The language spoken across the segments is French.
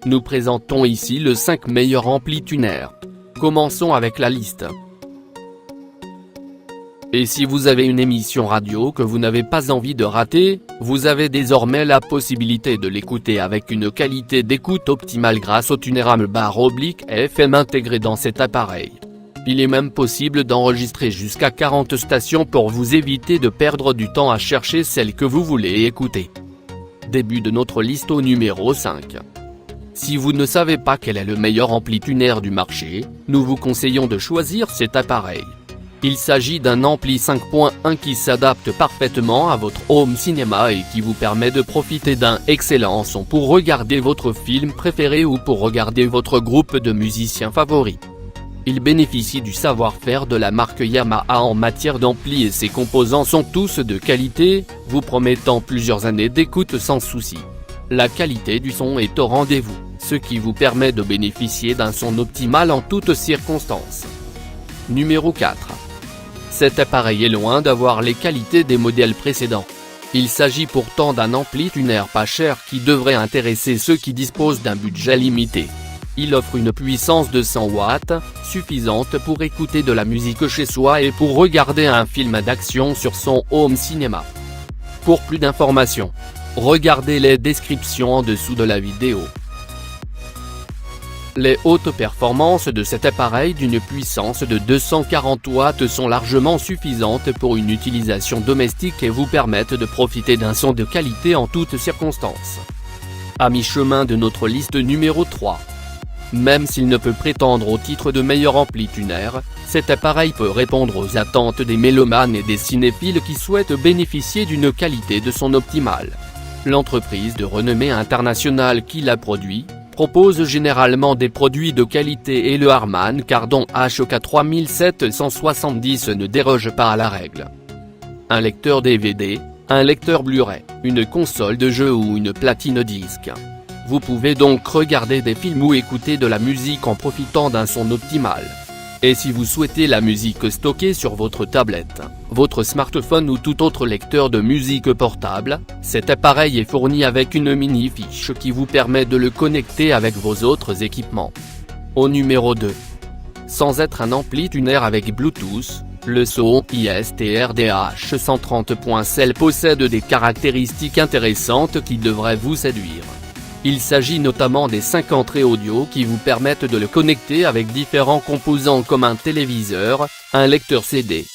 Nous présentons ici le 5 meilleurs amplis tuners. Commençons avec la liste. Et si vous avez une émission radio que vous n'avez pas envie de rater, vous avez désormais la possibilité de l'écouter avec une qualité d'écoute optimale grâce au tuner AM/FM intégré dans cet appareil. Il est même possible d'enregistrer jusqu'à 40 stations pour vous éviter de perdre du temps à chercher celle que vous voulez écouter. Début de notre liste au numéro 5. Si vous ne savez pas quel est le meilleur ampli tuner du marché, nous vous conseillons de choisir cet appareil. Il s'agit d'un ampli 5.1 qui s'adapte parfaitement à votre home cinéma et qui vous permet de profiter d'un excellent son pour regarder votre film préféré ou pour regarder votre groupe de musiciens favoris. Il bénéficie du savoir-faire de la marque Yamaha en matière d'ampli et ses composants sont tous de qualité, vous promettant plusieurs années d'écoute sans souci. La qualité du son est au rendez-vous, ce qui vous permet de bénéficier d'un son optimal en toutes circonstances. Numéro 4. Cet appareil est loin d'avoir les qualités des modèles précédents. Il s'agit pourtant d'un ampli tuner pas cher qui devrait intéresser ceux qui disposent d'un budget limité. Il offre une puissance de 100 watts, suffisante pour écouter de la musique chez soi et pour regarder un film d'action sur son home cinéma. Pour plus d'informations, regardez les descriptions en dessous de la vidéo. Les hautes performances de cet appareil d'une puissance de 240 watts sont largement suffisantes pour une utilisation domestique et vous permettent de profiter d'un son de qualité en toutes circonstances. À mi-chemin de notre liste numéro 3. Même s'il ne peut prétendre au titre de meilleur ampli tuner, cet appareil peut répondre aux attentes des mélomanes et des cinéphiles qui souhaitent bénéficier d'une qualité de son optimale. L'entreprise de renommée internationale qui l'a produit propose généralement des produits de qualité et le Harman Kardon HK3770 ne déroge pas à la règle. Un lecteur DVD, un lecteur Blu-ray, une console de jeu ou une platine disque. Vous pouvez donc regarder des films ou écouter de la musique en profitant d'un son optimal. Et si vous souhaitez la musique stockée sur votre tablette, votre smartphone ou tout autre lecteur de musique portable, cet appareil est fourni avec une mini-fiche qui vous permet de le connecter avec vos autres équipements. Au numéro 2. Sans être un ampli tuner avec Bluetooth, le Sony IST-RDH 130.cell possède des caractéristiques intéressantes qui devraient vous séduire. Il s'agit notamment des 5 entrées audio qui vous permettent de le connecter avec différents composants comme un téléviseur, un lecteur CD.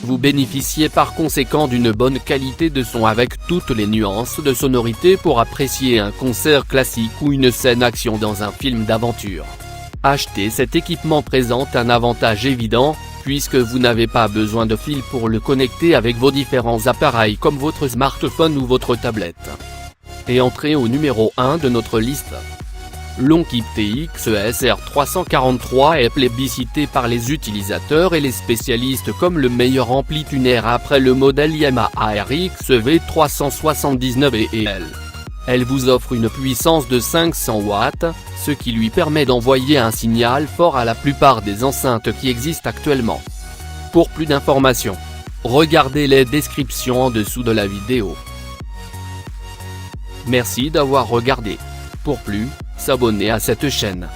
Vous bénéficiez par conséquent d'une bonne qualité de son avec toutes les nuances de sonorité pour apprécier un concert classique ou une scène action dans un film d'aventure. Acheter cet équipement présente un avantage évident, puisque vous n'avez pas besoin de fil pour le connecter avec vos différents appareils comme votre smartphone ou votre tablette. Et entrée au numéro 1 de notre liste. L'Onkip TX-SR343 est plébiscité par les utilisateurs et les spécialistes comme le meilleur ampli tuner après le modèle Yamaha RX V379 et L. Elle vous offre une puissance de 500 watts, ce qui lui permet d'envoyer un signal fort à la plupart des enceintes qui existent actuellement. Pour plus d'informations, regardez les descriptions en dessous de la vidéo. Merci d'avoir regardé. Pour plus, s'abonner à cette chaîne.